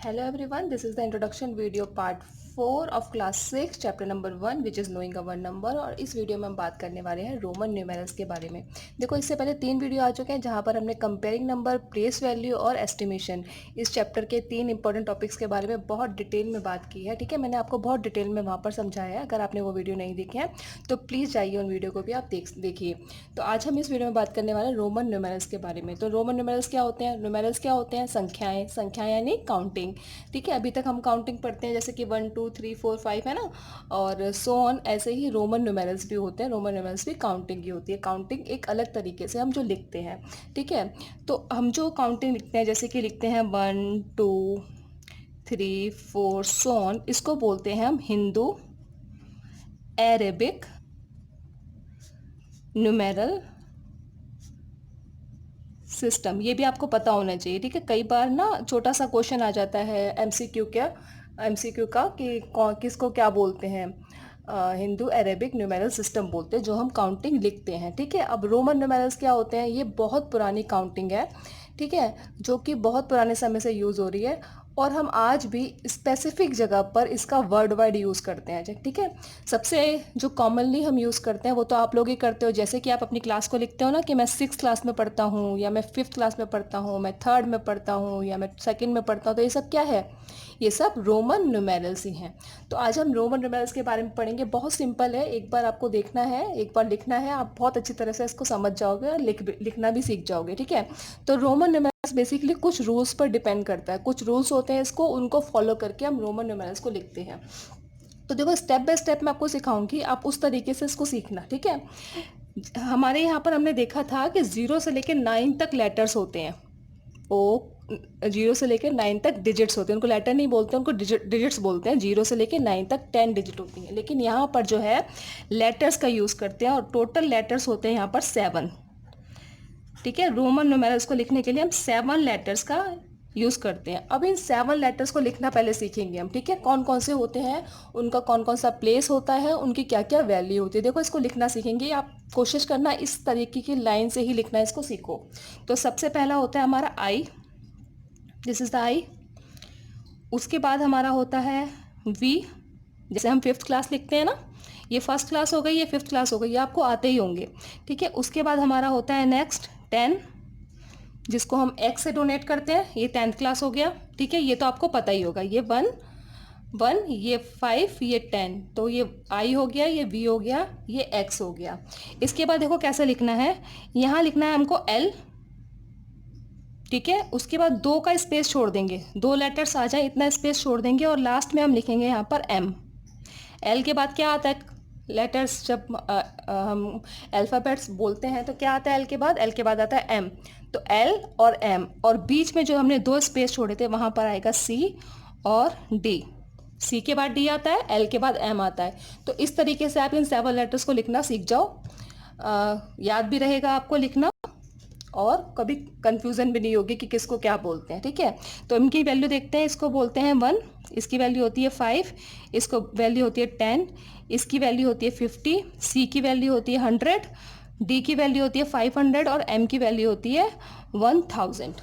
Hello everyone, this is the introduction video part 4 of class 6 chapter number 1 which is knowing a one number। और इस video में हम बात करने वाले हैं रोमन न्यूमेरल्स के बारे में। देखो, इससे पहले 3 वीडियो आ चुके हैं जहां पर हमने कंपेयरिंग नंबर, प्लेस वैल्यू और एस्टिमेशन, इस चैप्टर के 3 इंपॉर्टेंट टॉपिक्स के बारे में बहुत डिटेल में बात की है। ठीक है, मैंने आपको बहुत डिटेल में वहाँ पर समझाया है। अगर आपने वो वीडियो नहीं देखे हैं तो प्लीज़ जाइए उन वीडियो को भी आप देखिए। तो आज हम इस वीडियो में बात करने वाले हैं रोमन न्यूमेरल्स के बारे में। तो रोमन न्यूमेरल्स क्या होते हैं? न्यूमेरल्स क्या होते हैं? संख्याएं यानी काउंटिंग। ठीक है, अभी तक हम काउंटिंग पढ़ते हैं जैसे कि 1 2 3 4 5 है ना, और सो ऑन। ऐसे ही रोमन न्यूमेरल्स भी होते हैं। रोमन न्यूमेरल्स भी काउंटिंग की होती है। काउंटिंग एक अलग तरीके से हम जो लिखते हैं। ठीक है, तो हम जो काउंटिंग लिखते हैं जैसे कि लिखते हैं 1 2 3 4 सो ऑन, इसको बोलते हैं हम हिंदू अरेबिक न्यूमेरल सिस्टम। ये भी आपको पता होना चाहिए। ठीक है, कई बार ना छोटा सा क्वेश्चन आ जाता है एमसीक्यू का कि किसको क्या बोलते हैं। हिंदू अरेबिक न्यूमेरल सिस्टम बोलते हैं जो हम काउंटिंग लिखते हैं। ठीक है, अब रोमन न्यूमेरल्स क्या होते हैं? ये बहुत पुरानी काउंटिंग है। ठीक है, जो कि बहुत पुराने समय से यूज़ हो रही है और हम आज भी स्पेसिफिक जगह पर इसका वर्ल्ड वाइड यूज़ करते हैं। ठीक है, सबसे जो कॉमनली हम यूज़ करते हैं वो तो आप लोग ही करते हो। जैसे कि आप अपनी क्लास को लिखते हो ना कि मैं 6th क्लास में पढ़ता हूँ, या मैं 5th क्लास में पढ़ता हूँ, मैं 3rd में पढ़ता हूँ, या मैं 2nd में पढ़ता हूँ। तो ये सब क्या है? ये सब रोमन न्यूमेरल्स ही हैं। तो आज हम रोमन न्यूमेरल्स के बारे में पढ़ेंगे। बहुत सिंपल है, एक बार आपको देखना है, एक बार लिखना है, आप बहुत अच्छी तरह से इसको समझ जाओगे और लिखना भी सीख जाओगे। ठीक है, तो रोमन न्यूमेरल्स बेसिकली कुछ रूल्स पर डिपेंड करता है। कुछ रूल्स होते हैं इसको, उनको फॉलो करके हम रोमन न्यूमेरल्स को लिखते हैं। तो देखो, स्टेप बाय स्टेप मैं आपको सिखाऊंगी, आप उस तरीके से इसको सीखना। ठीक है, हमारे यहाँ पर हमने देखा था कि 0 से लेकर 9 तक लेटर्स होते हैं। ओ 0 से लेकर 9 तक डिजिट्स होते हैं। उनको लेटर नहीं बोलते, उनको डिजिट्स बोलते हैं। 0 से लेकर 9 तक 10 डिजिट होती हैं। लेकिन यहाँ पर जो है लेटर्स का यूज़ करते हैं और टोटल लेटर्स होते हैं यहाँ पर 7। ठीक है, रोमन न्यूमेरल्स को लिखने के लिए हम 7 लेटर्स का यूज़ करते हैं। अब इन 7 लेटर्स को लिखना पहले सीखेंगे हम। ठीक है, कौन कौन से होते हैं, उनका कौन कौन सा प्लेस होता है, उनकी क्या क्या वैल्यू होती है। देखो, इसको लिखना सीखेंगे। आप कोशिश करना इस तरीके की लाइन से ही लिखना, इसको सीखो। तो सबसे पहला होता है हमारा आई, दिस इज़ द आई। उसके बाद हमारा होता है वी, जैसे हम 5th क्लास लिखते हैं ना, ये 1st क्लास हो गई, ये 5th क्लास हो गई, ये आपको आते ही होंगे। ठीक है, उसके बाद हमारा होता है नेक्स्ट 10, जिसको हम एक्स से डोनेट करते हैं, ये 10th क्लास हो गया। ठीक है, ये तो आपको पता ही होगा। ये 1 1, ये 5, ये 10, तो ये आई हो गया, ये वी हो गया, ये एक्स हो गया। इसके बाद देखो कैसे लिखना है, यहाँ लिखना है हमको एल। ठीक है, उसके बाद 2 का स्पेस छोड़ देंगे, 2 लेटर्स आ जाए इतना स्पेस छोड़ देंगे, और लास्ट में हम लिखेंगे यहाँ पर एम। एल के बाद क्या आता है लेटर्स? जब हम अल्फ़ाबेट्स बोलते हैं तो क्या आता है एल के बाद? एल के बाद आता है एम। तो एल और एम, और बीच में जो हमने 2 स्पेस छोड़े थे वहाँ पर आएगा सी और डी। सी के बाद डी आता है, एल के बाद एम आता है। तो इस तरीके से आप इन 7 लेटर्स को लिखना सीख जाओ। याद भी रहेगा आपको लिखना, और कभी कंफ्यूजन भी नहीं होगी कि किसको क्या बोलते हैं। ठीक है, तो इनकी वैल्यू देखते हैं। इसको बोलते हैं 1, इसकी वैल्यू होती है 5, इसको वैल्यू होती है 10, इसकी वैल्यू होती है 50, सी की वैल्यू होती है 100, डी की वैल्यू होती है 500 और एम की वैल्यू होती है 1000।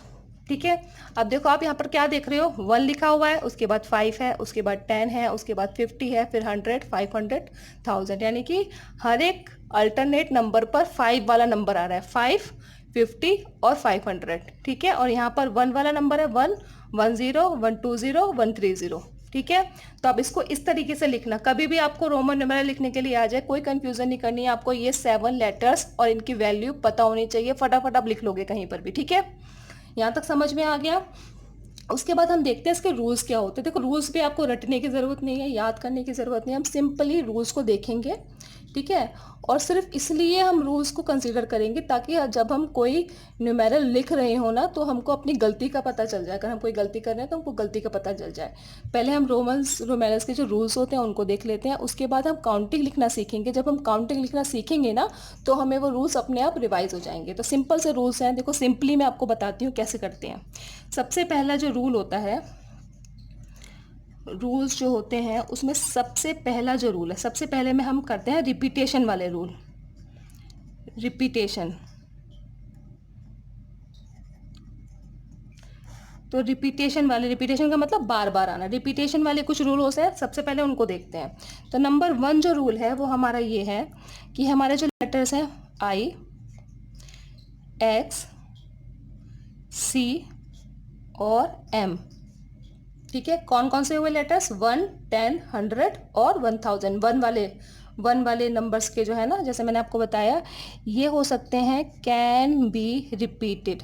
ठीक है, अब देखो आप यहाँ पर क्या देख रहे हो, 1 लिखा हुआ है, उसके बाद 5 है, उसके बाद 10 है, उसके बाद 50 है, फिर 100, 500, 1000, यानी कि हर एक अल्टरनेट नंबर पर 5 वाला नंबर आ रहा है। 5, 50 और 500। ठीक है, और यहाँ पर 1 वाला नंबर है 1 1 0 1 2 0 1 3 0। ठीक है, तो अब इसको इस तरीके से लिखना। कभी भी आपको रोमन न्यूमेरल लिखने के लिए आ जाए, कोई कंफ्यूजन नहीं करनी है आपको। ये 7 लेटर्स और इनकी वैल्यू पता होनी चाहिए, फटाफट आप लिख लोगे कहीं पर भी। ठीक है, यहाँ तक समझ में आ गया। उसके बाद हम देखते हैं इसके रूल्स क्या होते हैं। देखो, रूल्स भी आपको रटने की ज़रूरत नहीं है, याद करने की ज़रूरत नहीं है। हम सिंपली रूल्स को देखेंगे। ठीक है, और सिर्फ इसलिए हम रूल्स को कंसीडर करेंगे ताकि जब हम कोई न्यूमेरल लिख रहे हो ना, तो हमको अपनी गलती का पता चल जाए। अगर हम कोई गलती कर रहे हैं तो हमको गलती का पता चल जाए। पहले हम न्यूमेरल्स के जो रूल्स होते हैं उनको देख लेते हैं। उसके बाद हम काउंटिंग लिखना सीखेंगे। जब हम काउंटिंग लिखना सीखेंगे ना, तो हमें वो रूल्स अपने आप रिवाइज हो जाएंगे। तो सिंपल से रूल्स हैं। देखो, सिंपली मैं आपको बताती हूँ कैसे करते हैं। सबसे पहला जो रूल होता है, रूल्स जो होते हैं उसमें सबसे पहला जो रूल है, सबसे पहले में हम करते हैं रिपीटेशन वाले रूल। रिपीटेशन, तो रिपीटेशन का मतलब बार बार आना, रिपीटेशन वाले कुछ रूल्स हैं, सबसे पहले उनको देखते हैं। तो नंबर 1 जो रूल है वो हमारा ये है कि हमारे जो लेटर्स हैं आई, एक्स, सी और एम, ठीक है, कौन कौन से हुए लेटर्स, 1, 10, 100 और 1000। वन वाले नंबर्स के जो है ना, जैसे मैंने आपको बताया, ये हो सकते हैं can be repeated.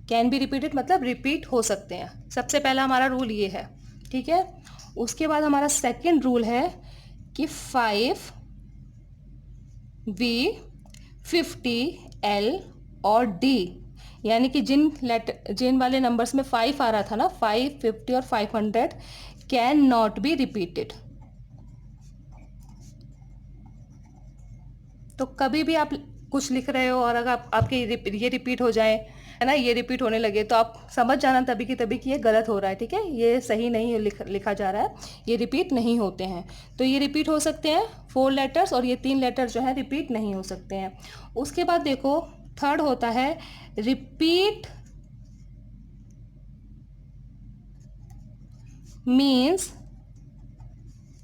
Can be repeated मतलब रिपीट हो सकते हैं। सबसे पहला हमारा रूल ये है, ठीक है। उसके बाद हमारा सेकंड रूल है कि 5, वी, 50, एल और डी, यानी कि जिन वाले नंबर्स में 5 आ रहा था ना, 5, 50 और 500, कैन नॉट बी रिपीटेड। तो कभी भी आप कुछ लिख रहे हो और अगर आपके ये रिपीट हो जाए, है ना, ये रिपीट होने लगे, तो आप समझ जाना तभी की तभी कि ये गलत हो रहा है, ठीक है, ये सही नहीं लिखा जा रहा है, ये रिपीट नहीं होते हैं। तो ये रिपीट हो सकते हैं 4 लेटर्स, और ये 3 लेटर जो है रिपीट नहीं हो सकते हैं। उसके बाद देखो थर्ड होता है रिपीट मीन्स,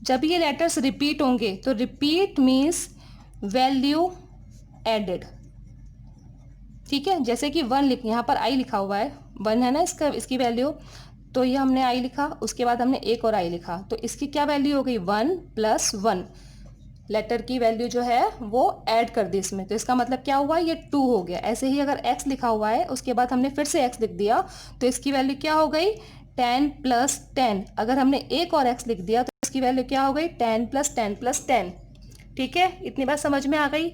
जब ये लेटर्स रिपीट होंगे तो रिपीट मीन्स वैल्यू एडेड, ठीक है। जैसे कि 1 यहाँ पर आई लिखा हुआ है, 1 है ना इसकी वैल्यू, तो ये हमने आई लिखा, उसके बाद हमने एक और आई लिखा, तो इसकी क्या वैल्यू हो गई, 1 + 1 लेटर की वैल्यू जो है वो ऐड कर दी इसमें, तो इसका मतलब क्या हुआ, ये 2 हो गया। ऐसे ही अगर x लिखा हुआ है, उसके बाद हमने फिर से x लिख दिया, तो इसकी वैल्यू क्या हो गई, 10 + 10। अगर हमने एक और x लिख दिया तो इसकी वैल्यू क्या हो गई, 10 + 10 + 10, ठीक है। इतनी बात समझ में आ गई।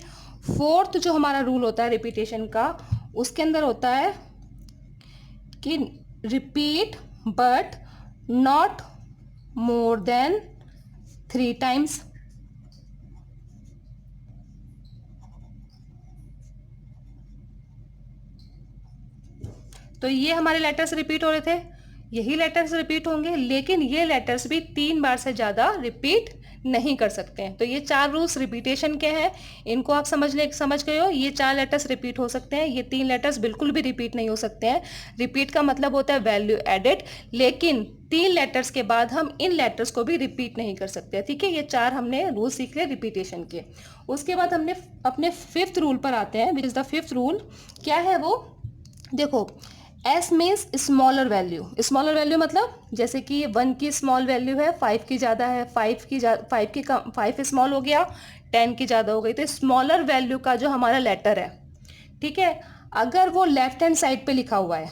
फोर्थ जो हमारा रूल होता है रिपीटेशन का, उसके अंदर होता है कि repeat but not more than 3 times. तो ये हमारे लेटर्स रिपीट हो रहे थे, यही लेटर्स रिपीट होंगे, लेकिन ये लेटर्स भी 3 बार से ज़्यादा रिपीट नहीं कर सकते हैं। तो ये 4 रूल्स रिपीटेशन के हैं, इनको आप समझ गए हो। ये 4 लेटर्स रिपीट हो सकते हैं, ये 3 लेटर्स बिल्कुल भी रिपीट नहीं हो सकते हैं। रिपीट का मतलब होता है वैल्यू एडेड, लेकिन 3 लेटर्स के बाद हम इन लेटर्स को भी रिपीट नहीं कर सकते, ठीक है। ये 4 हमने रूल सीख लिए रिपीटेशन के। उसके बाद हमने अपने 5th रूल पर आते हैं, which is the 5th rule. क्या है वो, देखो, S means smaller value. Smaller value मतलब जैसे कि 1 की स्मॉल वैल्यू है, 5 की ज़्यादा है, 5 स्मॉल हो गया, 10 की ज़्यादा हो गई, तो स्मॉलर वैल्यू का जो हमारा लेटर है, ठीक है, अगर वो लेफ्ट हैंड साइड पे लिखा हुआ है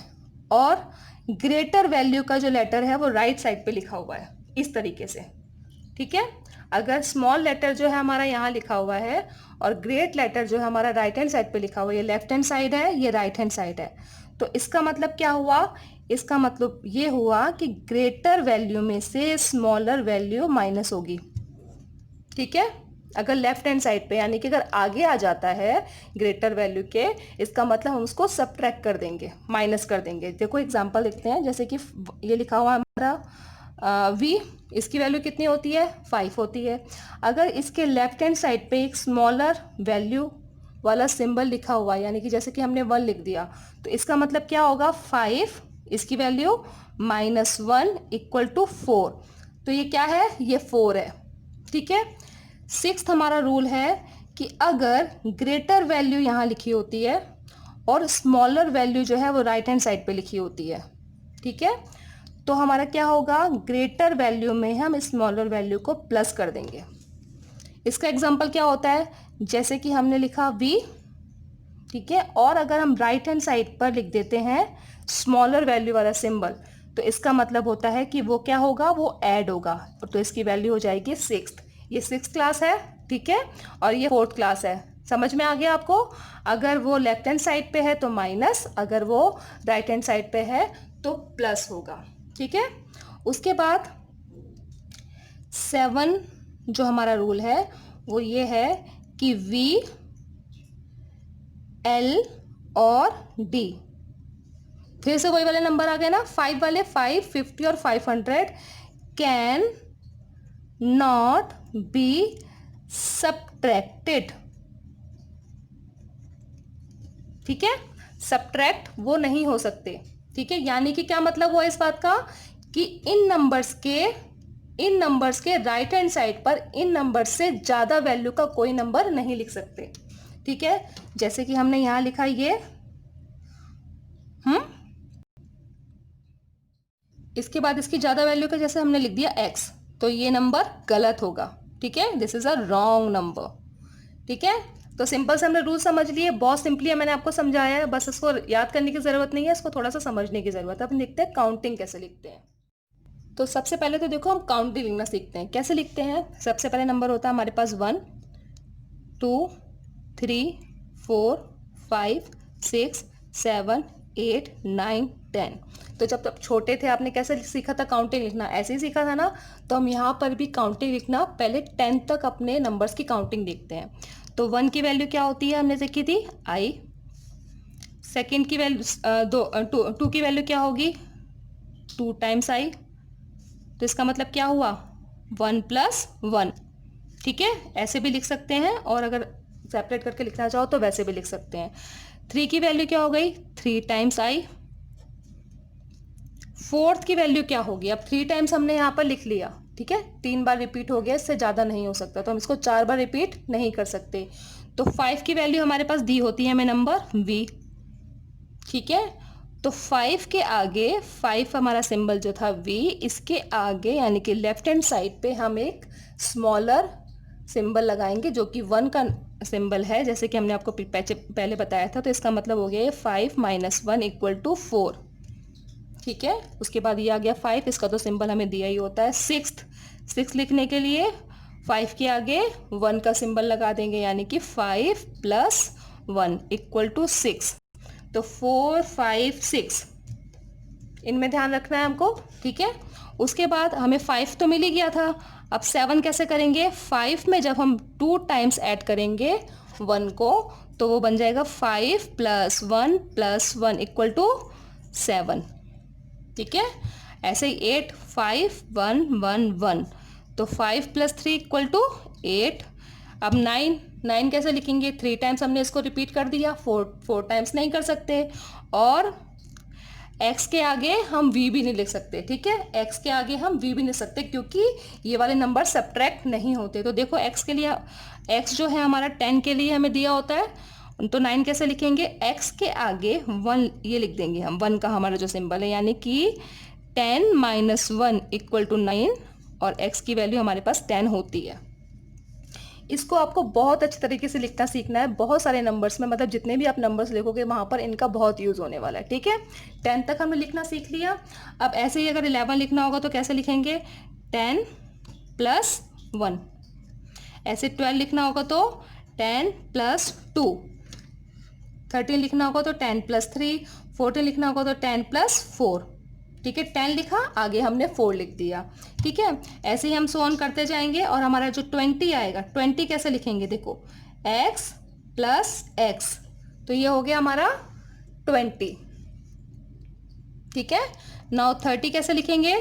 और ग्रेटर वैल्यू का जो लेटर है वो राइट साइड पे लिखा हुआ है, इस तरीके से, ठीक है। अगर स्मॉल लेटर जो है हमारा यहाँ लिखा हुआ है और ग्रेट लेटर जो है हमारा राइट हैंड साइड पे लिखा हुआ है, ये लेफ्ट हैंड साइड है, ये राइट हैंड साइड है, तो इसका मतलब क्या हुआ, इसका मतलब ये हुआ कि ग्रेटर वैल्यू में से स्मॉलर वैल्यू माइनस होगी, ठीक है। अगर लेफ्ट हैंड साइड पे, यानी कि अगर आगे आ जाता है ग्रेटर वैल्यू के, इसका मतलब हम उसको सब्ट्रैक्ट कर देंगे, माइनस कर देंगे। देखो एग्जांपल देखते हैं, जैसे कि ये लिखा हुआ है हमारा v, इसकी वैल्यू कितनी होती है, 5 होती है। अगर इसके लेफ्ट हैंड साइड पे एक स्मॉलर वैल्यू वाला सिंबल लिखा हुआ है, यानी कि जैसे कि हमने 1 लिख दिया, तो इसका मतलब क्या होगा, 5, इसकी वैल्यू -1 = 4, तो ये क्या है, ये 4 है, ठीक है। 6th हमारा रूल है कि अगर ग्रेटर वैल्यू यहाँ लिखी होती है और स्मॉलर वैल्यू जो है वो राइट हैंड साइड पे लिखी होती है, ठीक है, तो हमारा क्या होगा, ग्रेटर वैल्यू में हम स्मॉलर वैल्यू को प्लस कर देंगे। इसका एग्जांपल क्या होता है, जैसे कि हमने लिखा v, ठीक है, और अगर हम राइट हैंड साइड पर लिख देते हैं स्मॉलर वैल्यू वाला सिंबल, तो इसका मतलब होता है कि वो क्या होगा, वो ऐड होगा, तो इसकी वैल्यू हो जाएगी 6th। ये 6th क्लास है, ठीक है, और ये 4th क्लास है। समझ में आ गया आपको। अगर वो लेफ्ट हैंड साइड पे है तो माइनस, अगर वो राइट हैंड साइड पे है तो प्लस होगा, ठीक है। उसके बाद 7 जो हमारा रूल है वो ये है कि v, l और d, फिर से वही वाले नंबर आ गए ना, 5 वाले, 5, 50 और 500 कैन नॉट बी सब्ट्रैक्टेड, ठीक है। सब्ट्रैक्ट वो नहीं हो सकते। ठीक है, यानी कि क्या मतलब हुआ इस बात का कि इन नंबर्स के राइट हैंड साइड पर इन नंबर्स से ज्यादा वैल्यू का कोई नंबर नहीं लिख सकते। ठीक है, जैसे कि हमने यहां लिखा ये इसके बाद इसकी ज्यादा वैल्यू का जैसे हमने लिख दिया x, तो ये नंबर गलत होगा। ठीक है, this is a wrong number. ठीक है, तो सिंपल से हमने रूल समझ लिए, बहुत सिंपली है, मैंने आपको समझाया है, बस इसको याद करने की जरूरत नहीं है, इसको थोड़ा सा समझने की जरूरत है। अब देखते हैं काउंटिंग कैसे लिखते हैं। तो सबसे पहले तो देखो हम काउंटिंग लिखना सीखते हैं। कैसे लिखते हैं? सबसे पहले नंबर होता है हमारे पास 1 2 3 4 5 6 7 8 9 10। तो जब छोटे थे आपने कैसे सीखा था काउंटिंग लिखना? ऐसे ही सीखा था ना। तो हम यहाँ पर भी काउंटिंग लिखना पहले 10 तक अपने नंबर्स की काउंटिंग देखते हैं। तो 1 की वैल्यू क्या होती है हमने देखी थी i। सेकेंड की वैल्यू 2 की वैल्यू क्या होगी 2 टाइम्स i। तो इसका मतलब क्या हुआ 1 + 1। ठीक है, ऐसे भी लिख सकते हैं और अगर सेपरेट करके लिखना चाहो तो वैसे भी लिख सकते हैं। 3 की वैल्यू क्या हो गई 3 टाइम्स i। फोर्थ की वैल्यू क्या होगी? अब 3 टाइम्स हमने यहाँ पर लिख लिया। ठीक है, 3 बार रिपीट हो गया, इससे ज्यादा नहीं हो सकता, तो हम इसको 4 बार रिपीट नहीं कर सकते। तो 5 की वैल्यू हमारे पास दी होती है हमें नंबर v। ठीक है, तो 5 के आगे 5 हमारा सिंबल जो था v, इसके आगे यानी कि लेफ्ट हैंड साइड पे हम एक स्मॉलर सिंबल लगाएंगे जो कि 1 का सिंबल है, जैसे कि हमने आपको पहले बताया था। तो इसका मतलब हो गया ये 5 - 1 = 4। ठीक है, उसके बाद ये आ गया 5, इसका तो सिंबल हमें दिया ही होता है। 6 लिखने के लिए 5 के आगे 1 का सिंबल लगा देंगे, यानी कि 5 + 1 = 6। तो 4 5 6 इनमें ध्यान रखना है हमको। ठीक है, उसके बाद हमें 5 तो मिल ही गया था। अब 7 कैसे करेंगे? 5 में जब हम 2 टाइम्स ऐड करेंगे 1 को, तो वो बन जाएगा 5 + 1 + 1 = 7। ठीक है, ऐसे ही 8 5 1 1 1, तो 5 + 3 = 8। अब 9 कैसे लिखेंगे? 3 टाइम्स हमने इसको रिपीट कर दिया, 4 टाइम्स नहीं कर सकते। और x के आगे हम v भी नहीं लिख सकते। ठीक है, x के आगे हम v भी नहीं सकते क्योंकि ये वाले नंबर सब्ट्रैक्ट नहीं होते। तो देखो x के लिए, x जो है हमारा 10 के लिए हमें दिया होता है, तो 9 कैसे लिखेंगे? x के आगे 1 ये लिख देंगे हम, 1 का हमारा जो सिंबल है, यानी कि 10 - 1 = 9, और x की वैल्यू हमारे पास 10 होती है। इसको आपको बहुत अच्छे तरीके से लिखना सीखना है, बहुत सारे नंबर्स में, मतलब जितने भी आप नंबर्स लिखोगे वहां पर इनका बहुत यूज होने वाला है। ठीक है, 10 तक हमने लिखना सीख लिया। अब ऐसे ही अगर 11 लिखना होगा तो कैसे लिखेंगे? 10 + 1। ऐसे 12 लिखना होगा तो 10 + 2। 13 लिखना होगा तो 10 + 3। 14 लिखना होगा तो 10 + 4। ठीक है, 10 लिखा, आगे हमने 4 लिख दिया। ठीक है, ऐसे ही हम सो ऑन करते जाएंगे। और हमारा जो 20 आएगा, 20 कैसे लिखेंगे? देखो x + x, तो ये हो गया हमारा 20। ठीक है, नाउ 30 कैसे लिखेंगे?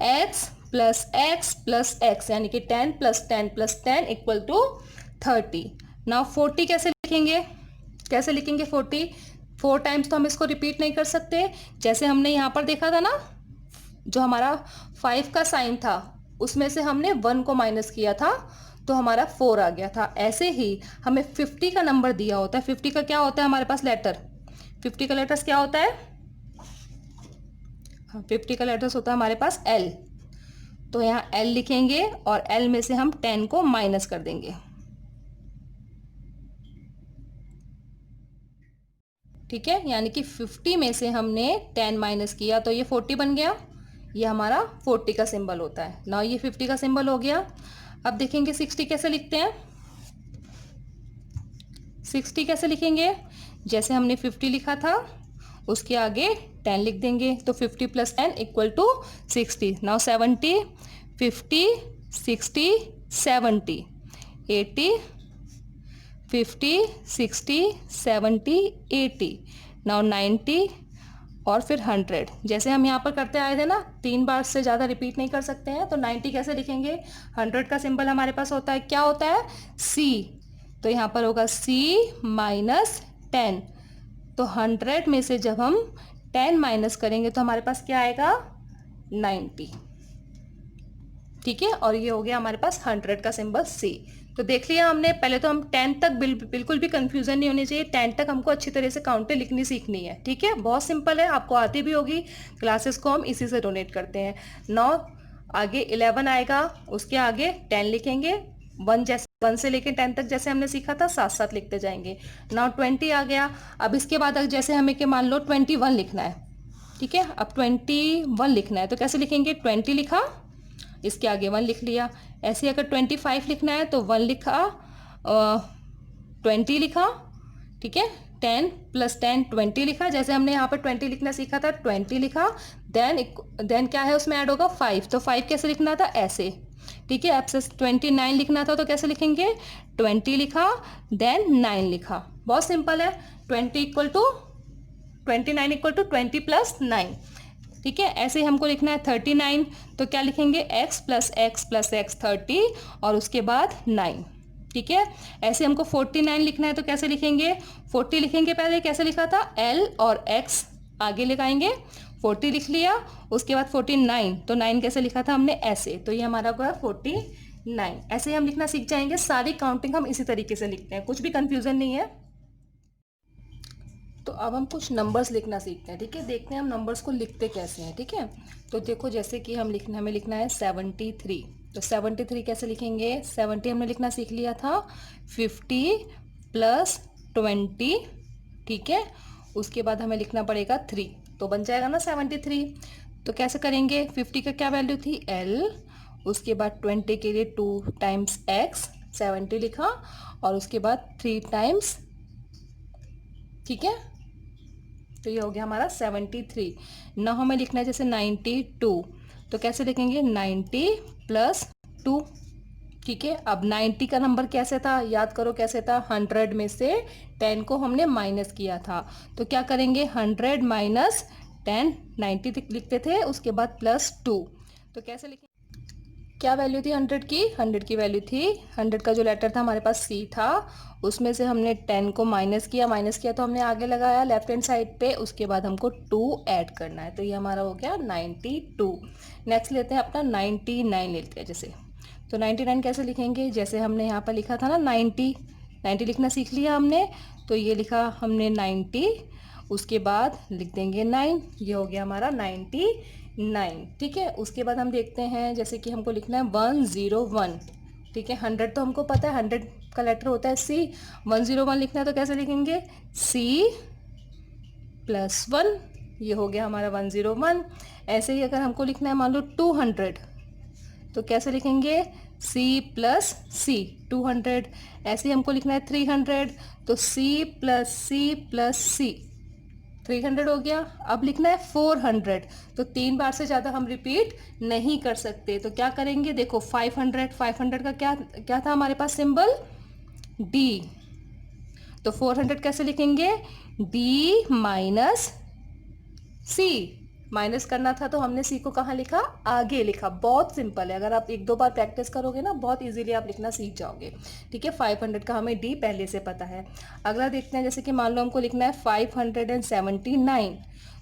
x + x + x, यानी कि 10 + 10 + 10 = 30। नाउ 40 कैसे लिखेंगे? 40 4 टाइम्स तो हम इसको रिपीट नहीं कर सकते। जैसे हमने यहाँ पर देखा था ना, जो हमारा 5 का साइन था उसमें से हमने 1 को माइनस किया था तो हमारा 4 आ गया था। ऐसे ही हमें 50 का नंबर दिया होता है। 50 का क्या होता है हमारे पास लेटर? 50 का लेटर्स क्या होता है? 50 का लेटर्स होता है हमारे पास L। तो यहाँ L लिखेंगे और L में से हम 10 को माइनस कर देंगे। ठीक है, यानी कि 50 में से हमने 10 माइनस किया तो ये 40 बन गया। ये हमारा 40 का सिंबल होता है ना। ये 50 का सिंबल हो गया। अब देखेंगे 60 कैसे लिखते हैं। 60 कैसे लिखेंगे? जैसे हमने 50 लिखा था उसके आगे 10 लिख देंगे, तो 50 + 10 = 60। नाउ 70 50 60 70 80 50 60 70 80, नाउ 90 और फिर 100। जैसे हम यहाँ पर करते आए थे ना, 3 बार से ज़्यादा रिपीट नहीं कर सकते हैं। तो 90 कैसे लिखेंगे? 100 का सिंबल हमारे पास होता है, क्या होता है? C। तो यहाँ पर होगा C - 10। तो 100 में से जब हम 10 माइनस करेंगे तो हमारे पास क्या आएगा 90, ठीक है। और ये हो गया हमारे पास 100 का सिंबल सी। तो देख लिया हमने, पहले तो हम 10 तक बिल्कुल भी कंफ्यूजन नहीं होनी चाहिए, 10 तक हमको अच्छी तरह से काउंटें लिखनी सीखनी है, ठीक है। बहुत सिंपल है, आपको आती भी होगी, क्लासेस को हम इसी से डोनेट करते हैं। 9 आगे 11 आएगा, उसके आगे 10 लिखेंगे, 1 से लेकर 10 तक जैसे हमने सीखा था साथ साथ लिखते जाएंगे। नाउ 20 आ गया। अब इसके बाद जैसे हमें कि मान लो 21 लिखना है, ठीक है। अब 21 लिखना है तो कैसे लिखेंगे, 20 लिखा, इसके आगे 1 लिख लिया। ऐसे अगर 25 लिखना है तो 1 लिखा, 20 लिखा, ठीक है। 10 + 10 20 लिखा, जैसे हमने यहाँ पर 20 लिखना सीखा था, 20 लिखा। देन क्या है उसमें ऐड होगा 5, तो 5 कैसे लिखना था, ऐसे, ठीक है। अब से 29 लिखना था तो कैसे लिखेंगे, 20 लिखा, देन 9 लिखा। बहुत सिंपल है। 29 = 20 + 9, ठीक है। ऐसे ही हमको लिखना है 39, तो क्या लिखेंगे, x + x + x 30 और उसके बाद 9, ठीक है। ऐसे हमको 49 लिखना है तो कैसे लिखेंगे, 40 लिखेंगे, पहले कैसे लिखा था, l और x आगे लगाएंगे, 40 लिख लिया, उसके बाद 49, तो 9 कैसे लिखा था हमने, ऐसे, तो ये हमारा होगा 49। ऐसे ही हम लिखना सीख जाएंगे, सारी काउंटिंग हम इसी तरीके से लिखते हैं, कुछ भी कंफ्यूजन नहीं है। तो अब हम कुछ नंबर्स लिखना सीखते हैं, ठीक है। देखते हैं हम नंबर्स को लिखते कैसे हैं, ठीक है। तो देखो, जैसे कि हमें लिखना है 73, तो 73 कैसे लिखेंगे, 70 हमने लिखना सीख लिया था, 50 + 20, ठीक है। उसके बाद हमें लिखना पड़ेगा 3, तो बन जाएगा ना 73। तो कैसे करेंगे, 50 का क्या वैल्यू थी, l, उसके बाद 20 के लिए 2 टाइम्स x, 70 लिखा, और उसके बाद 3 टाइम्स, ठीक है। तो ये हो गया हमारा 73। ना हमें लिखना है जैसे 92, तो कैसे लिखेंगे, 90 + 2, ठीक है। अब 90 का नंबर कैसे था, याद करो कैसे था, 100 में से 10 को हमने माइनस किया था, तो क्या करेंगे, 100 - 10, 90 लिखते थे, उसके बाद +2, तो कैसे लिखेंगे, क्या वैल्यू थी 100 की, 100 की वैल्यू थी, 100 का जो लेटर था हमारे पास C था, उसमें से हमने 10 को माइनस किया तो हमने आगे लगाया लेफ्ट हैंड साइड पे, उसके बाद हमको 2 ऐड करना है, तो ये हमारा हो गया 92। नेक्स्ट लेते हैं अपना 99 लेते हैं जैसे, तो 99 कैसे लिखेंगे, जैसे हमने यहाँ पर लिखा था ना 90 लिखना सीख लिया हमने, तो ये लिखा हमने 90, उसके बाद लिख देंगे 9, ये हो गया हमारा 99, ठीक है। उसके बाद हम देखते हैं जैसे कि हमको लिखना है 101, ठीक है। 100 तो हमको पता है, 100 का लेटर होता है C, 101 लिखना है तो कैसे लिखेंगे, C + 1, ये हो गया हमारा 101। ऐसे ही अगर हमको लिखना है मान लो 200, तो कैसे लिखेंगे, C + C, 200। ऐसे ही हमको लिखना है 300, तो C + C + C, 300 हो गया। अब लिखना है 400, तो 3 बार से ज़्यादा हम रिपीट नहीं कर सकते, तो क्या करेंगे, देखो 500 का क्या था हमारे पास सिंबल, D, तो 400 कैसे लिखेंगे, D - C, माइनस करना था तो हमने C को कहाँ लिखा, आगे लिखा। बहुत सिंपल है, अगर आप 1-2 बार प्रैक्टिस करोगे ना, बहुत इजीली आप लिखना सीख जाओगे, ठीक है। 500 का हमें D पहले से पता है। अगला देखते हैं, जैसे कि मान लो हमको लिखना है 579,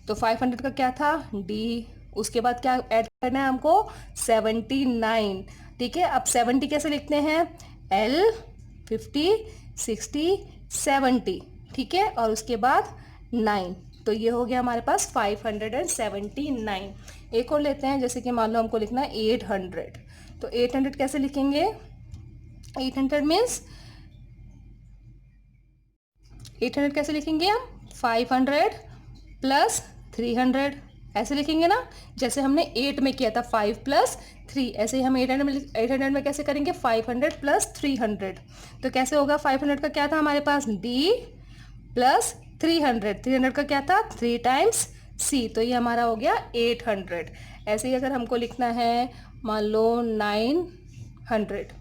तो 500 का क्या था, D, उसके बाद क्या ऐड करना है हमको, 79, ठीक है। अब 70 कैसे लिखते हैं, L, 50, 60, 70, ठीक है, और उसके बाद 9, तो ये हो गया हमारे पास 579। एक और लेते हैं, जैसे कि मान लो हमको लिखना है 800, तो 800 कैसे लिखेंगे, 800 मीन्स 800 कैसे लिखेंगे हम, 500 + 300, ऐसे लिखेंगे ना, जैसे हमने 8 में किया था 5 + 3, ऐसे ही हम 800 में कैसे करेंगे, 500 + 300, तो कैसे होगा, 500 का क्या था हमारे पास, D + 300 का क्या था, 3 टाइम्स C, तो ये हमारा हो गया 800। ऐसे ही अगर हमको लिखना है मान लो 900,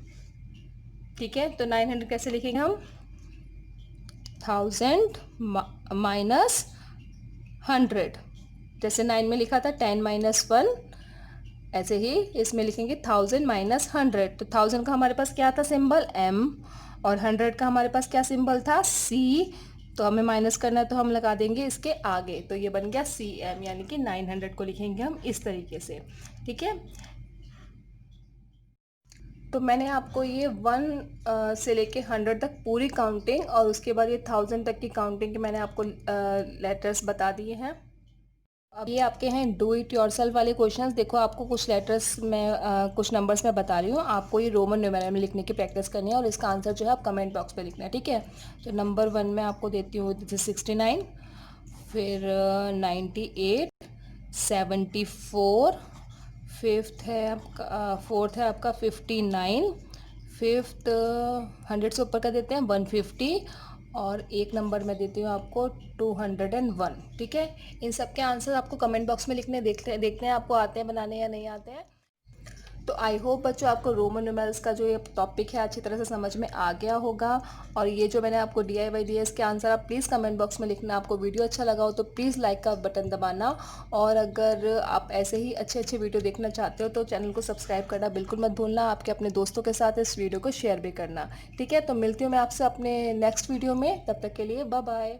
ठीक है, तो 900 कैसे लिखेंगे हम, 1000 - 100, जैसे 9 में लिखा था 10 - 1, ऐसे ही इसमें लिखेंगे 1000 - 100, तो 1000 का हमारे पास क्या था सिंबल, M, और 100 का हमारे पास क्या सिंबल था, C, तो हमें माइनस करना है तो हम लगा देंगे इसके आगे, तो ये बन गया सी एम, यानी कि 900 को लिखेंगे हम इस तरीके से। ठीक है, तो मैंने आपको ये 1 से लेके 100 तक पूरी काउंटिंग और उसके बाद ये 1000 तक की काउंटिंग के मैंने आपको लेटर्स बता दिए हैं। अब ये आपके हैं डू इट योरसेल्फ वाले क्वेश्चंस। देखो, आपको कुछ लेटर्स में कुछ नंबर्स मैं बता रही हूँ, आपको ये रोमन न्यूमेरल में लिखने की प्रैक्टिस करनी है और इसका आंसर जो है आप कमेंट बॉक्स में लिखना है। ठीक है, तो नंबर 1 में आपको देती हूँ 69, फिर 98, 74, फिफ्थ है आपका, फोर्थ है आपका 59, फिफ्थ 100 से ऊपर का देते हैं 150, और एक नंबर मैं देती हूँ आपको 201। ठीक है, इन सब के आंसर आपको कमेंट बॉक्स में लिखने, देखते हैं आपको आते हैं बनाने या नहीं आते हैं। तो आई होप बच्चों आपको रोमन न्यूमेरल्स का जो ये टॉपिक है अच्छी तरह से समझ में आ गया होगा। और ये जो मैंने आपको DIY के आंसर आप प्लीज़ कमेंट बॉक्स में लिखना। आपको वीडियो अच्छा लगा हो तो प्लीज़ लाइक का बटन दबाना, और अगर आप ऐसे ही अच्छे अच्छे वीडियो देखना चाहते हो तो चैनल को सब्सक्राइब करना बिल्कुल मत भूलना। आपके अपने दोस्तों के साथ इस वीडियो को शेयर भी करना। ठीक है, तो मिलती हूँ मैं आपसे अपने नेक्स्ट वीडियो में, तब तक के लिए बाय बाय।